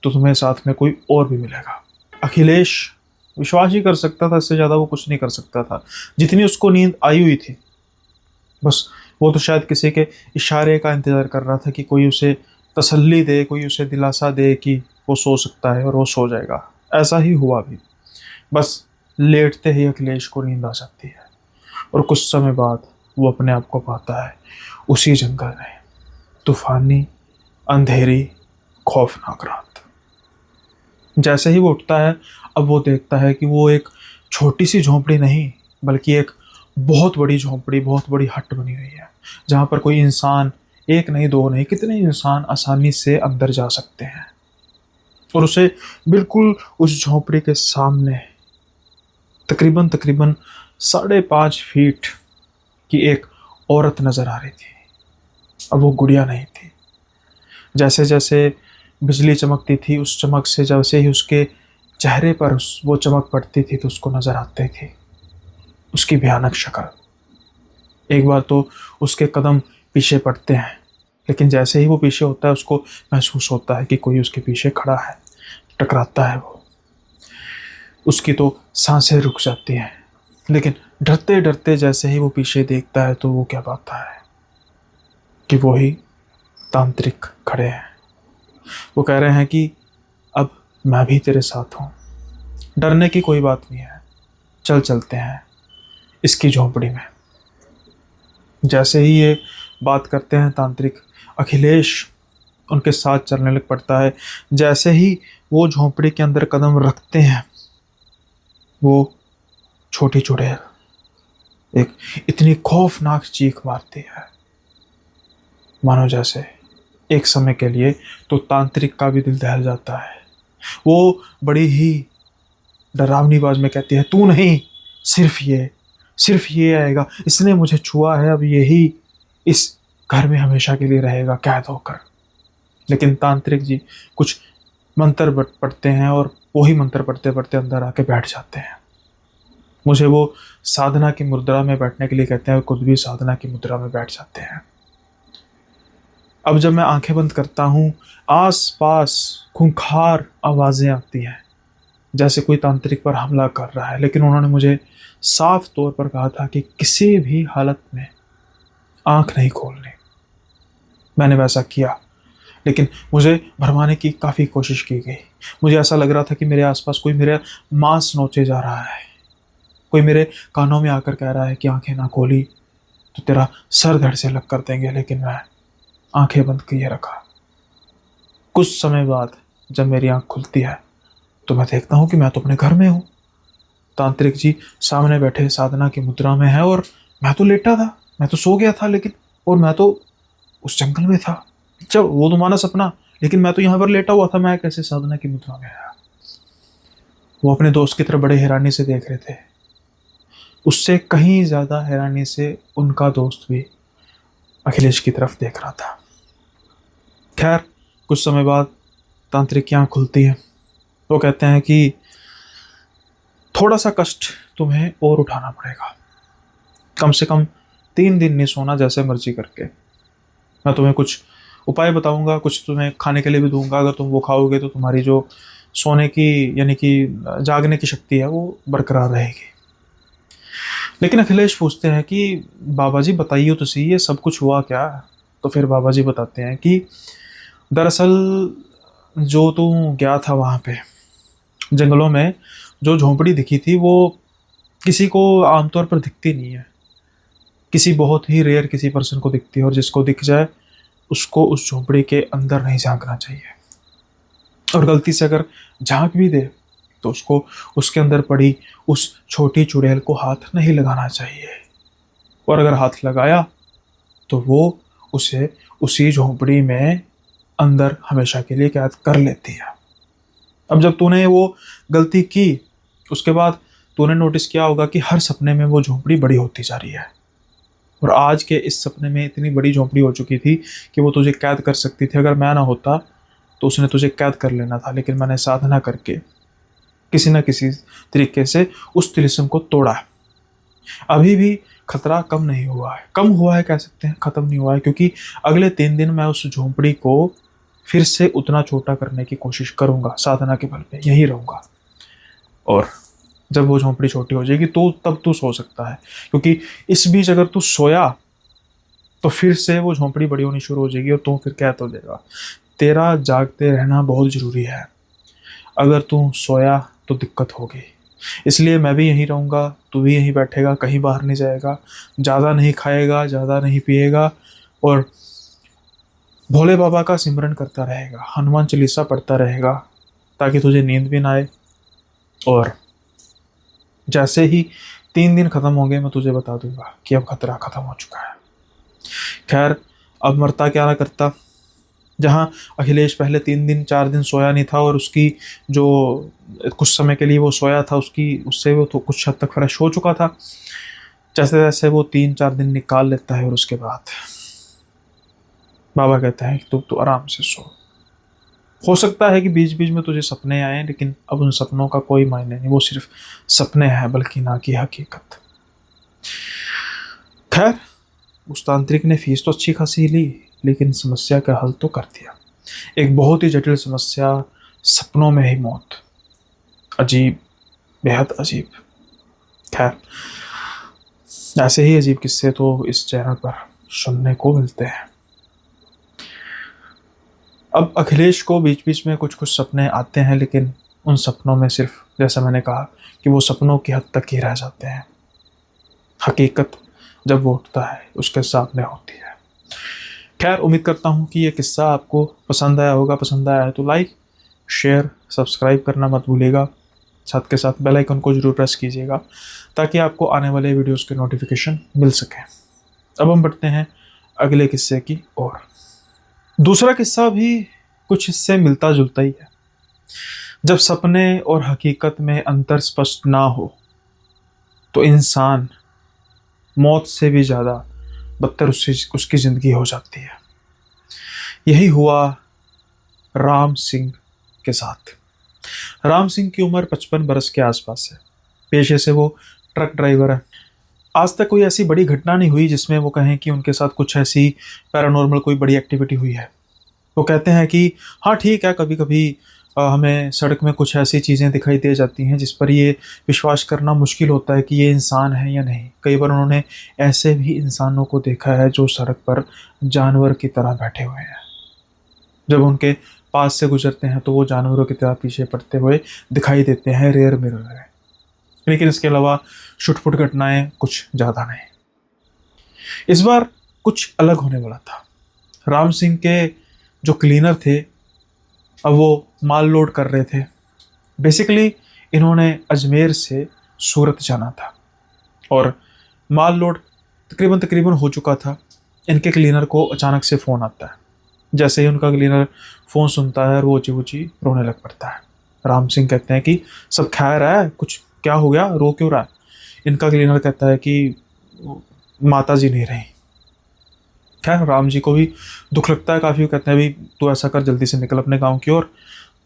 तो तुम्हें साथ में कोई और भी मिलेगा। अखिलेश विश्वास ही कर सकता था, इससे ज़्यादा वो कुछ नहीं कर सकता था। जितनी उसको नींद आई हुई थी, बस वो तो शायद किसी के इशारे का इंतज़ार कर रहा था कि कोई उसे तसल्ली दे, कोई उसे दिलासा दे कि वो सो सकता है, और वो सो जाएगा। ऐसा ही हुआ भी। बस लेटते ही अखिलेश को नींद आ जाती है, और कुछ समय बाद वो अपने आप को पाता है उसी जंगल में, तूफानी, अंधेरी, खौफनाक रात। जैसे ही वो उठता है, अब वो देखता है कि वो एक छोटी सी झोंपड़ी नहीं, बल्कि एक बहुत बड़ी झोंपड़ी, बहुत बड़ी हट बनी हुई है, जहाँ पर कोई इंसान, एक नहीं दो नहीं, कितने इंसान आसानी से अंदर जा सकते हैं। और उसे बिल्कुल उस झोंपड़ी के सामने तकरीबन तकरीबन 5.5 फीट की एक औरत नजर आ रही थी। अब वो गुड़िया नहीं थी। जैसे जैसे बिजली चमकती थी, उस चमक से जैसे ही उसके चेहरे पर वो चमक पड़ती थी तो उसको नजर आती थी उसकी भयानक शक्ल। एक बार तो उसके कदम पीछे पड़ते हैं, लेकिन जैसे ही वो पीछे होता है उसको महसूस होता है कि कोई उसके पीछे खड़ा है। टकराता है वो, उसकी तो सांसें रुक जाती हैं। लेकिन डरते डरते जैसे ही वो पीछे देखता है तो वो क्या पाता है कि वो ही तांत्रिक खड़े हैं। वो कह रहे हैं कि अब मैं भी तेरे साथ हूँ, डरने की कोई बात नहीं है, चल चलते हैं इसकी झोंपड़ी में। जैसे ही ये बात करते हैं तांत्रिक, अखिलेश उनके साथ चलने लग पड़ता है। जैसे ही वो झोंपड़ी के अंदर कदम रखते हैं, वो छोटी चुड़ैल एक इतनी खौफनाक चीख मारती है, मानो जैसे एक समय के लिए तो तांत्रिक का भी दिल दहल जाता है। वो बड़ी ही डरावनी आवाज में कहती है, तू नहीं, सिर्फ ये आएगा, इसने मुझे छुआ है, अब यही इस घर में हमेशा के लिए रहेगा कैद होकर। लेकिन तांत्रिक जी कुछ मंत्र पढ़ते हैं, और वही मंत्र पढ़ते पढ़ते अंदर आके बैठ जाते हैं। मुझे वो साधना की मुद्रा में बैठने के लिए कहते हैं, खुद भी साधना की मुद्रा में बैठ जाते हैं। अब जब मैं आंखें बंद करता हूँ, आस पास खूंखार आवाज़ें आती हैं, जैसे कोई तांत्रिक पर हमला कर रहा है। लेकिन उन्होंने मुझे साफ तौर पर कहा था कि किसी भी हालत में आंख नहीं खोलनी। मैंने वैसा किया, लेकिन मुझे भरमाने की काफ़ी कोशिश की गई। मुझे ऐसा लग रहा था कि मेरे आसपास कोई मेरा मांस नोचे जा रहा है, कोई मेरे कानों में आकर कह रहा है कि आंखें ना खोली तो तेरा सर धड़ से अलग कर देंगे। लेकिन मैं आंखें बंद किए रखा। कुछ समय बाद जब मेरी आंख खुलती है तो मैं देखता हूँ कि मैं तो अपने घर में हूँ। तांत्रिक जी सामने बैठे साधना की मुद्रा में है, और मैं तो लेटा था, मैं तो सो गया था, लेकिन और मैं तो उस जंगल में था। जब वो तो माना सपना, लेकिन मैं तो यहाँ पर लेटा हुआ था, मैं कैसे साधना की मुद्रा में आया। वो अपने दोस्त की तरफ बड़े हैरानी से देख रहे थे। उससे कहीं ज्यादा हैरानी से उनका दोस्त भी अखिलेश की तरफ देख रहा था। खैर कुछ समय बाद तांत्रिक की आँख खुलती है। वो कहते हैं कि थोड़ा सा कष्ट तुम्हें और उठाना पड़ेगा, कम से कम 3 दिन नहीं सोना, जैसे मर्जी करके। मैं तुम्हें कुछ उपाय बताऊंगा, कुछ तुम्हें खाने के लिए भी दूंगा। अगर तुम वो खाओगे तो तुम्हारी जो सोने की यानी कि जागने की शक्ति है वो बरकरार रहेगी। लेकिन अखिलेश पूछते हैं कि बाबा जी बताइए तो सही, ये सब कुछ हुआ क्या। तो फिर बाबा जी बताते हैं कि दरअसल जो तू गया था वहाँ पे जंगलों में, जो झोंपड़ी दिखी थी वो किसी को आमतौर पर दिखती नहीं है, किसी बहुत ही रेयर किसी पर्सन को दिखती है, और जिसको दिख जाए उसको उस झोंपड़ी के अंदर नहीं झांकना चाहिए। और गलती से अगर झांक भी दे तो उसको उसके अंदर पड़ी उस छोटी चुड़ैल को हाथ नहीं लगाना चाहिए। और अगर हाथ लगाया तो वो उसे उसी झोंपड़ी में अंदर हमेशा के लिए कैद कर लेती है। अब जब तूने वो गलती की, उसके बाद तूने नोटिस किया होगा कि हर सपने में वो झोंपड़ी बड़ी होती जा रही है। और आज के इस सपने में इतनी बड़ी झोंपड़ी हो चुकी थी कि वो तुझे कैद कर सकती थी। अगर मैं ना होता तो उसने तुझे कैद कर लेना था, लेकिन मैंने साधना करके किसी न किसी तरीके से उस तिलिस्म को तोड़ा है। अभी भी खतरा कम नहीं हुआ है, कम हुआ है कह सकते हैं, खत्म नहीं हुआ है, क्योंकि अगले 3 दिन मैं उस झोंपड़ी को फिर से उतना छोटा करने की कोशिश करूंगा। साधना के बल पे यहीं रहूंगा। और जब वो झोंपड़ी छोटी हो जाएगी तो तब तू सो सकता है, क्योंकि इस बीच अगर तू सोया तो फिर से वो झोंपड़ी बड़ी होनी शुरू हो जाएगी और तू फिर कैद हो जाएगा। तेरा जागते रहना बहुत ज़रूरी है। अगर तू सोया तो दिक्कत होगी। इसलिए मैं भी यहीं रहूँगा, तू भी यहीं बैठेगा, कहीं बाहर नहीं जाएगा, ज़्यादा नहीं खाएगा, ज़्यादा नहीं पिएगा, और भोले बाबा का सिमरन करता रहेगा, हनुमान चालीसा पढ़ता रहेगा, ताकि तुझे नींद भी ना आए। और जैसे ही 3 दिन ख़त्म होंगे मैं तुझे बता दूंगा कि अब खतरा ख़त्म हो चुका है। खैर, अब मरता क्या ना करता। जहाँ अखिलेश पहले 3 दिन 4 दिन सोया नहीं था, और उसकी जो कुछ समय के लिए वो सोया था उसकी उससे वो तो कुछ हद तक फ्रेश हो चुका था। जैसे जैसे वो 3-4 दिन निकाल लेता है और उसके बाद बाबा कहता है कि तू आराम से सो। हो सकता है कि बीच बीच में तुझे सपने आए, लेकिन अब उन सपनों का कोई मायने नहीं, वो सिर्फ सपने हैं, बल्कि ना कि हकीकत। खैर, उस तांत्रिक ने फीस तो अच्छी खासी ली, लेकिन समस्या का हल तो कर दिया। एक बहुत ही जटिल समस्या, सपनों में ही मौत। अजीब, बेहद अजीब। खैर, ऐसे ही अजीब किस्से तो इस चैनल पर सुनने को मिलते हैं। अब अखिलेश को बीच बीच में कुछ कुछ सपने आते हैं, लेकिन उन सपनों में सिर्फ, जैसा मैंने कहा, कि वो सपनों की हद तक ही रह जाते हैं। हकीकत जब वो उठता है उसके सामने होती है। खैर, उम्मीद करता हूँ कि ये किस्सा आपको पसंद आया होगा। पसंद आया है तो लाइक, शेयर, सब्सक्राइब करना मत भूलिएगा। साथ के साथ बेल आइकन को जरूर प्रेस कीजिएगा, ताकि आपको आने वाले वीडियोस के नोटिफिकेशन मिल सके। अब हम बढ़ते हैं अगले किस्से की ओर। दूसरा किस्सा भी कुछ इससे मिलता जुलता ही है। जब सपने और हकीकत में अंतर स्पष्ट ना हो तो इंसान मौत से भी ज़्यादा बदतर उसकी ज़िंदगी हो जाती है। यही हुआ राम सिंह के साथ। राम सिंह की उम्र 55 बरस के आसपास है। पेशे से वो ट्रक ड्राइवर है। आज तक कोई ऐसी बड़ी घटना नहीं हुई जिसमें वो कहें कि उनके साथ कुछ ऐसी पैरानॉर्मल कोई बड़ी एक्टिविटी हुई है। वो कहते हैं कि हाँ ठीक है, कभी कभी हमें सड़क में कुछ ऐसी चीज़ें दिखाई दे जाती हैं जिस पर ये विश्वास करना मुश्किल होता है कि ये इंसान है या नहीं। कई बार उन्होंने ऐसे भी इंसानों को देखा है जो सड़क पर जानवर की तरह बैठे हुए हैं। जब उनके पास से गुजरते हैं तो वो जानवरों की तरह पीछे पड़ते हुए दिखाई देते हैं, रेयर मिरर है। लेकिन इसके अलावा छुटपुट घटनाएं कुछ ज़्यादा नहीं। इस बार कुछ अलग होने वाला था। राम सिंह के जो क्लीनर थे, अब वो माल लोड कर रहे थे। बेसिकली इन्होंने अजमेर से सूरत जाना था और माल लोड तकरीबन तकरीबन हो चुका था। इनके क्लीनर को अचानक से फ़ोन आता है। जैसे ही उनका क्लीनर फ़ोन सुनता है और वो ऊँची ऊँची रोने लग पड़ता है। राम सिंह कहते हैं कि सब खैर है, कुछ क्या हो गया, रो क्यों रहा है? इनका क्लीनर कहता है कि माता जी नहीं रही। खैर, राम जी को भी दुख लगता है काफ़ी। कहते हैं भाई तू ऐसा कर, जल्दी से निकल अपने गांव की ओर।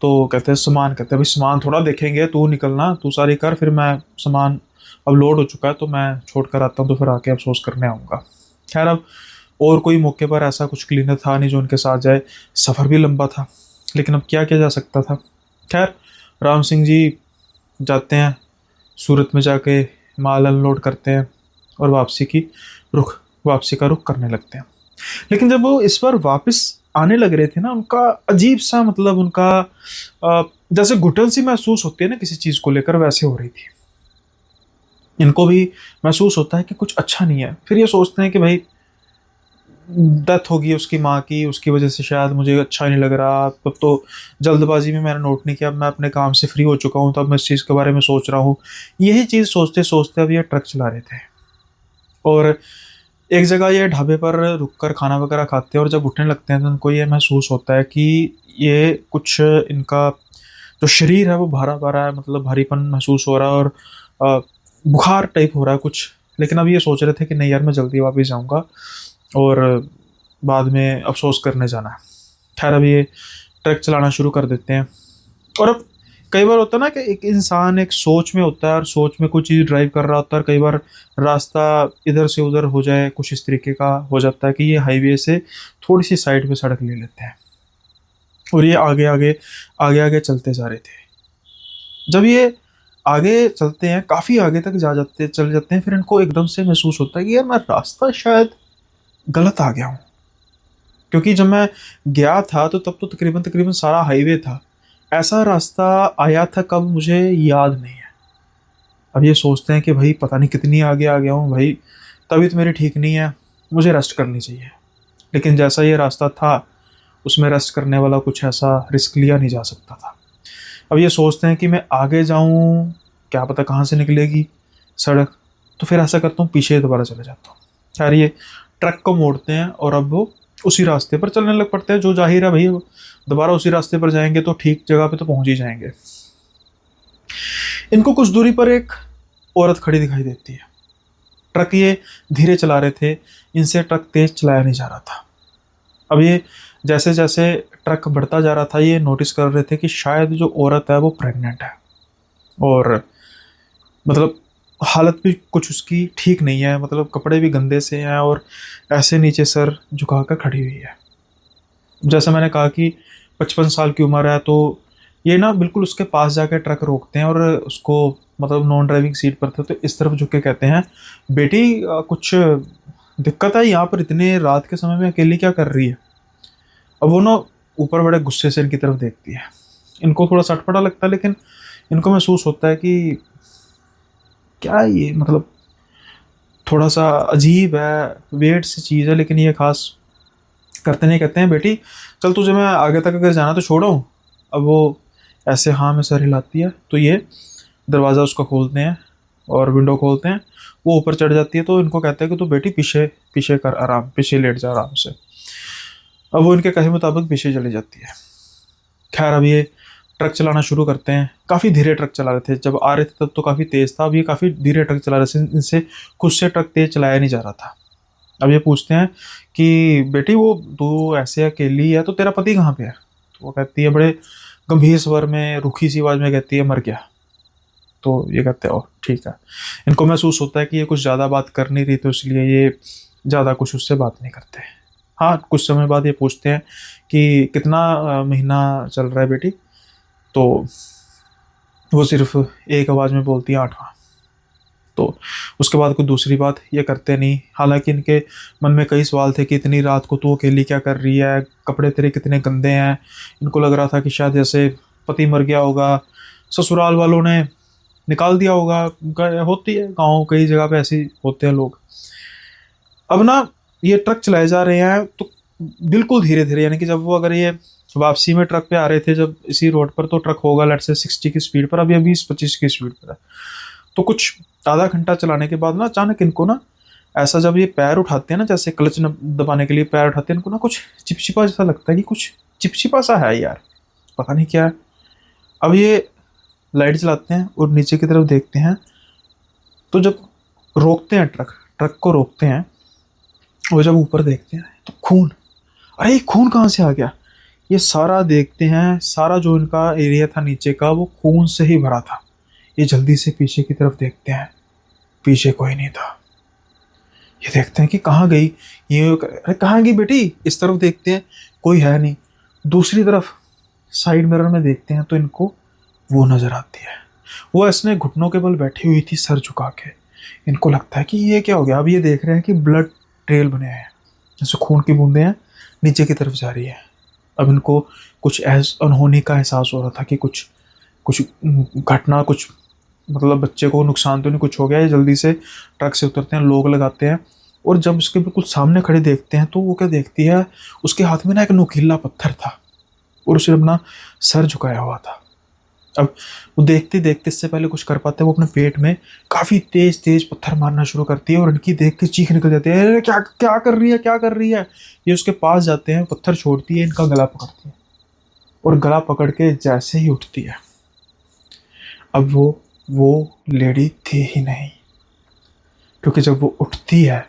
तो कहते हैं सामान, कहते हैं भाई सामान थोड़ा देखेंगे, तू निकलना, तू सारी कर, फिर मैं सामान अब लोड हो चुका है तो मैं छोड़ कर आता हूँ, तो फिर आके अफसोस करने आऊँगा। खैर, अब और कोई मौके पर ऐसा कुछ क्लीनर था नहीं जो उनके साथ जाए। सफ़र भी लंबा था, लेकिन अब क्या किया जा सकता था। खैर, राम सिंह जी जाते हैं, सूरत में जाके माल अनलोड करते हैं और वापसी का रुख करने लगते हैं। लेकिन जब वो इस बार वापस आने लग रहे थे ना, उनका अजीब सा, मतलब उनका जैसे घुटन सी महसूस होती है ना किसी चीज़ को लेकर, वैसे हो रही थी। इनको भी महसूस होता है कि कुछ अच्छा नहीं है। फिर ये सोचते हैं कि भाई डेथ होगी उसकी माँ की, उसकी वजह से शायद मुझे अच्छा नहीं लग रहा। अब तो जल्दबाजी में मैंने नोट नहीं किया, अब मैं अपने काम से फ्री हो चुका हूँ, तो अब मैं इस चीज़ के बारे में सोच रहा हूँ। यही चीज़ सोचते सोचते अब ये ट्रक चला रहे थे, और एक जगह ये ढाबे पर रुक कर खाना वगैरह खाते हैं, और जब उठने लगते हैं तो उनको ये महसूस होता है कि ये कुछ इनका जो शरीर है वो भारा भारा है, मतलब भारीपन महसूस हो रहा है, और बुखार टाइप हो रहा है कुछ। लेकिन अब ये सोच रहे थे कि नहीं यार, मैं जल्दी वापस जाऊंगा और बाद में अफसोस करने जाना है। खैर, अब ये ट्रक चलाना शुरू कर देते हैं। और अब कई बार होता है ना कि एक इंसान एक सोच में होता है, और सोच में कोई चीज़ ड्राइव कर रहा होता है, और कई बार रास्ता इधर से उधर हो जाए, कुछ इस तरीके का हो जाता है कि ये हाईवे से थोड़ी सी साइड पे सड़क ले लेते हैं, और ये आगे आगे चलते जा रहे थे। जब ये आगे चलते हैं, काफ़ी आगे तक जा जाते चल जाते हैं, फिर इनको एकदम से महसूस होता है कि यार मैं रास्ता शायद गलत आ गया हूँ। क्योंकि जब मैं गया था तो तब तो तकरीबन तकरीबन सारा हाईवे था, ऐसा रास्ता आया था कब मुझे याद नहीं है। अब ये सोचते हैं कि भाई पता नहीं कितनी आगे आ गया हूँ भाई, तबीयत मेरी ठीक नहीं है, मुझे रेस्ट करनी चाहिए। लेकिन जैसा ये रास्ता था, उसमें रेस्ट करने वाला कुछ ऐसा रिस्क लिया नहीं जा सकता था। अब ये सोचते हैं कि मैं आगे जाऊँ, क्या पता कहाँ से निकलेगी सड़क, तो फिर ऐसा करता हूँ पीछे दोबारा चले जाता हूँ। खैर, ये ट्रक को मोड़ते हैं और अब वो उसी रास्ते पर चलने लग पड़ते हैं, जो जाहिर है भाई दोबारा उसी रास्ते पर जाएंगे तो ठीक जगह पे तो पहुंच ही जाएंगे। इनको कुछ दूरी पर एक औरत खड़ी दिखाई देती है। ट्रक ये धीरे चला रहे थे, इनसे ट्रक तेज चलाया नहीं जा रहा था। अब ये जैसे जैसे ट्रक बढ़ता जा रहा था, ये नोटिस कर रहे थे कि शायद जो औरत है वो प्रेग्नेंट है, और मतलब हालत भी कुछ उसकी ठीक नहीं है, मतलब कपड़े भी गंदे से हैं, और ऐसे नीचे सर झुका कर खड़ी हुई है। जैसे मैंने कहा कि 55 साल की उम्र है, तो ये ना बिल्कुल उसके पास जाके ट्रक रोकते हैं, और उसको मतलब नॉन ड्राइविंग सीट पर थे तो इस तरफ झुक के कहते हैं, बेटी कुछ दिक्कत है यहाँ पर, इतने रात के समय में अकेली क्या कर रही है। अब वो ना ऊपर बड़े गुस्से से इनकी तरफ देखती है। इनको थोड़ा सटपटा लगता है, लेकिन इनको महसूस होता है कि क्या ये मतलब थोड़ा सा अजीब है, वेट सी चीज़ है, लेकिन ये खास करते नहीं। कहते हैं, बेटी चल तुझे मैं आगे तक अगर जाना तो छोड़ूं। अब वो ऐसे हाँ में सर हिलाती है, तो ये दरवाज़ा उसका खोलते हैं और विंडो खोलते हैं। वो ऊपर चढ़ जाती है, तो इनको कहते हैं कि तू बेटी पीछे पीछे कर, आराम पीछे लेट जा आराम से। अब वो इनके कहे मुताबिक पीछे चली जाती है। खैर, अब ये ट्रक चलाना शुरू करते हैं। काफ़ी धीरे ट्रक चला रहे थे, जब आ रहे थे तब तो काफ़ी तेज़ था, अब ये काफ़ी धीरे ट्रक चला रहे थे, इनसे खुद से ट्रक तेज़ चलाया नहीं जा रहा था। अब ये पूछते हैं कि बेटी वो तू ऐसे अकेली है, तो तेरा पति कहाँ पे है। तो वो कहती है बड़े गंभीर स्वर में, रूखी सी आवाज़ में कहती है, मर गया। तो ये कहते हैं, ओह ठीक है। इनको महसूस होता है कि ये कुछ ज़्यादा बात कर नहीं रही, तो इसलिए ये ज़्यादा कुछ उससे बात नहीं करते। हाँ, कुछ समय बाद ये पूछते हैं कि कितना महीना चल रहा है बेटी। तो वो सिर्फ एक आवाज़ में बोलती है, 8वां। तो उसके बाद कोई दूसरी बात ये करते नहीं। हालांकि इनके मन में कई सवाल थे कि इतनी रात को तू अकेली क्या कर रही है, कपड़े तेरे कितने गंदे हैं। इनको लग रहा था कि शायद जैसे पति मर गया होगा, ससुराल वालों ने निकाल दिया होगा। होती है गाँव कई जगह पे ऐसे होते हैं लोग। अब ना ये ट्रक चलाए जा रहे हैं तो बिल्कुल धीरे धीरे, यानी कि जब वो अगर ये वापसी में ट्रक पे आ रहे थे जब इसी रोड पर, तो ट्रक होगा लेट से 60 की स्पीड पर, अब ये 20-25 की स्पीड पर है। तो कुछ आधा घंटा चलाने के बाद ना अचानक इनको ना ऐसा, जब ये पैर उठाते हैं ना, जैसे क्लच दबाने के लिए पैर उठाते हैं, इनको ना कुछ चिपचिपा जैसा लगता है कि कुछ चिपचिपा सा है यार, पता नहीं क्या है। अब ये लाइट जलाते हैं और नीचे की तरफ देखते हैं, तो जब रोकते हैं ट्रक ट्रक को रोकते हैं, और जब ऊपर देखते हैं तो खून। अरे ये खून कहाँ से आ गया। ये सारा देखते हैं, सारा जो इनका एरिया था नीचे का वो खून से ही भरा था। ये जल्दी से पीछे की तरफ देखते हैं, पीछे कोई नहीं था। ये देखते हैं कि कहाँ गई ये, अरे कहाँ गई बेटी। इस तरफ देखते हैं, कोई है नहीं। दूसरी तरफ साइड मिरर में देखते हैं तो इनको वो नजर आती है। वो ऐसे घुटनों के बल बैठी हुई थी, सर झुका के। इनको लगता है कि ये क्या हो गया। अब ये देख रहे हैं कि ब्लड ट्रेल बने हैं, जैसे खून की बूंदें हैं नीचे की तरफ जा रही है। अब इनको कुछ अनहोनी का एहसास हो रहा था कि कुछ कुछ घटना, कुछ मतलब बच्चे को नुकसान तो नहीं कुछ हो गया। ये जल्दी से ट्रक से उतरते हैं, लोग लगाते हैं और जब उसके बिल्कुल सामने खड़े देखते हैं तो वो क्या देखती है, उसके हाथ में ना एक नुकीला पत्थर था और उसने अपना सर झुकाया हुआ था। अब वो देखते देखते, इससे पहले कुछ कर पाते, वो अपने पेट में काफी तेज तेज पत्थर मारना शुरू करती है और इनकी देख के चीख निकल जाती है, अरे क्या क्या कर रही है, क्या कर रही है। ये उसके पास जाते हैं, पत्थर छोड़ती है, इनका गला पकड़ती है और गला पकड़ के जैसे ही उठती है, अब वो लेडी थी ही नहीं, क्योंकि जब वो उठती है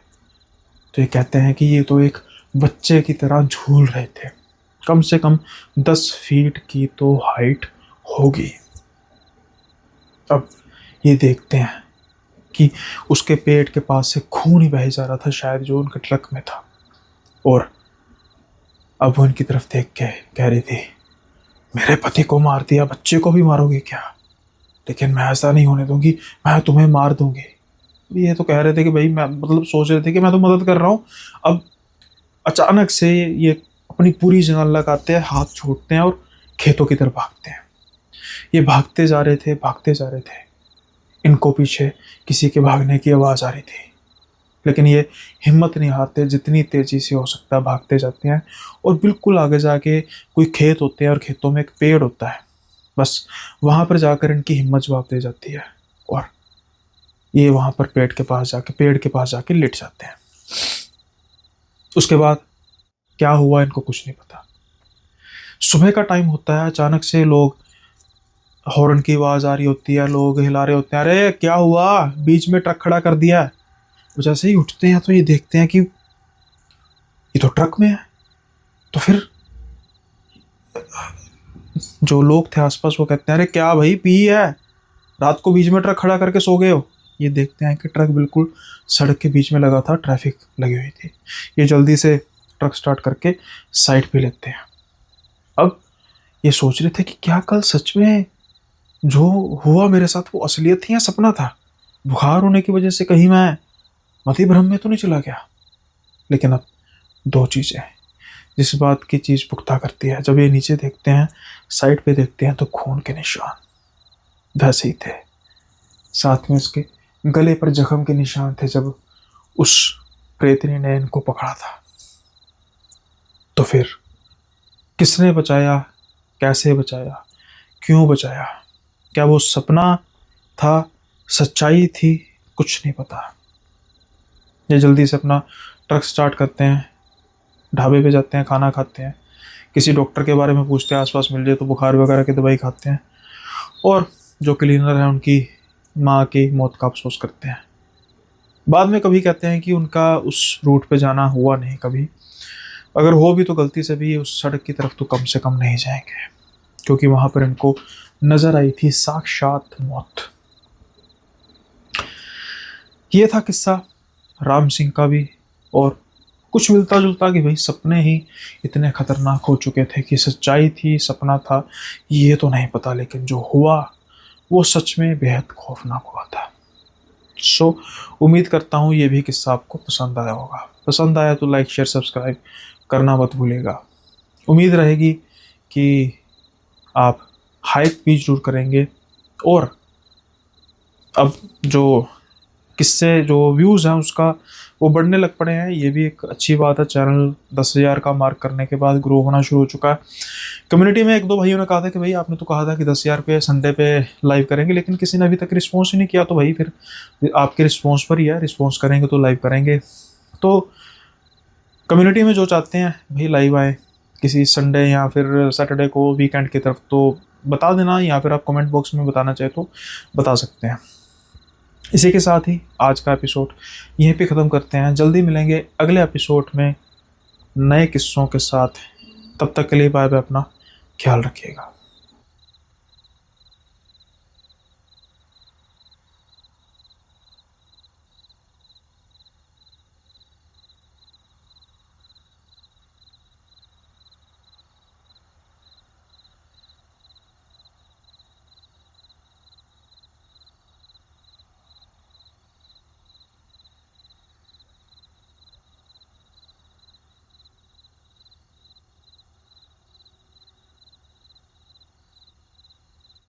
तो ये कहते हैं कि ये तो एक बच्चे की तरह झूल रहे थे। कम से कम 10 फीट की तो हाइट होगी। अब ये देखते हैं कि उसके पेट के पास से खून ही बह जा रहा था, शायद जो उनके ट्रक में था। और अब वो इनकी तरफ देख के कह रही थी, मेरे पति को मार दिया, बच्चे को भी मारोगे क्या? लेकिन मैं ऐसा नहीं होने दूंगी, मैं तुम्हें मार दूंगी। ये तो कह रहे थे कि भाई, मैं मतलब सोच रहे थे कि मैं तो मदद कर रहा हूँ। अब अचानक से ये अपनी पूरी जान लगाते हैं, हाथ छोड़ते हैं और खेतों की तरफ भागते हैं। ये भागते जा रहे थे, भागते जा रहे थे, इनको पीछे किसी के भागने की आवाज़ आ रही थी, लेकिन ये हिम्मत नहीं हारते, जितनी तेज़ी से हो सकता है भागते जाते हैं। और बिल्कुल आगे जाके कोई खेत होते हैं और खेतों में एक पेड़ होता है, बस वहाँ पर जाकर इनकी हिम्मत जवाब दे जाती है और ये वहाँ पर पेड़ के पास जाके लेट जाते हैं। उसके बाद क्या हुआ इनको कुछ नहीं पता। सुबह का टाइम होता है, अचानक से लोग, हॉर्न की आवाज़ आ रही होती है, लोग हिला रहे होते हैं, अरे क्या हुआ, बीच में ट्रक खड़ा कर दिया है। वो जैसे ही उठते हैं तो ये देखते हैं कि ये तो ट्रक में है। तो फिर जो लोग थे आसपास वो कहते हैं, अरे क्या भाई, पी है, रात को बीच में ट्रक खड़ा करके सो गए हो। ये देखते हैं कि ट्रक बिल्कुल सड़क के बीच में लगा था, ट्रैफिक लगी हुई थी। ये जल्दी से ट्रक स्टार्ट करके साइड पे लेते हैं। अब ये सोच रहे थे कि क्या कल सच में जो हुआ मेरे साथ वो असलियत थी या सपना था। बुखार होने की वजह से कहीं मैं मति भ्रम में तो नहीं चला गया। लेकिन अब दो चीज़ें हैं जिस बात की चीज़ पुख्ता करती है। जब ये नीचे देखते हैं, साइड पे देखते हैं, तो खून के निशान वैसे ही थे, साथ में उसके गले पर जख्म के निशान थे जब उस प्रेतनी ने इनको पकड़ा था। तो फिर किसने बचाया, कैसे बचाया, क्यों बचाया, क्या वो सपना था, सच्चाई थी, कुछ नहीं पता। ये जल्दी से अपना ट्रक स्टार्ट करते हैं, ढाबे पे जाते हैं, खाना खाते हैं, किसी डॉक्टर के बारे में पूछते हैं, आसपास मिल जाए तो बुखार वगैरह की दवाई खाते हैं, और जो क्लीनर है उनकी माँ की मौत का अफसोस करते हैं। बाद में कभी कहते हैं कि उनका उस रूट पे जाना हुआ नहीं कभी, अगर हो भी तो गलती से भी उस सड़क की तरफ तो कम से कम नहीं जाएंगे, क्योंकि वहाँ पर इनको नज़र आई थी साक्षात मौत। ये था किस्सा राम सिंह का भी, और कुछ मिलता जुलता कि भाई सपने ही इतने खतरनाक हो चुके थे कि सच्चाई थी, सपना था, ये तो नहीं पता, लेकिन जो हुआ वो सच में बेहद खौफनाक हुआ था। सो उम्मीद करता हूँ ये भी किस्सा आपको पसंद आया होगा। पसंद आया तो लाइक शेयर सब्सक्राइब करना मत भूलिएगा। उम्मीद रहेगी कि आप हाइक भी जरूर करेंगे, और अब जो किससे जो व्यूज़ हैं उसका वो बढ़ने लग पड़े हैं, ये भी एक अच्छी बात है। चैनल 10,000 का मार्क करने के बाद ग्रो होना शुरू हो चुका है। कम्युनिटी में एक दो भाइयों ने कहा था कि भाई आपने तो कहा था कि 10,000 पे संडे पे लाइव करेंगे, लेकिन किसी ने अभी तक रिस्पॉन्स ही नहीं किया। तो भाई फिर आपके रिस्पॉन्स पर ही है, रिस्पॉन्स करेंगे तो लाइव करेंगे। तो कम्युनिटी में जो चाहते हैं भाई लाइव आए किसी संडे या फिर सैटरडे को, वीकेंड की तरफ, तो बता देना, या फिर आप कमेंट बॉक्स में बताना चाहे तो बता सकते हैं। इसी के साथ ही आज का एपिसोड यहीं पे ख़त्म करते हैं। जल्दी मिलेंगे अगले एपिसोड में नए किस्सों के साथ। तब तक के लिए बाय बाय, अपना ख्याल रखिएगा।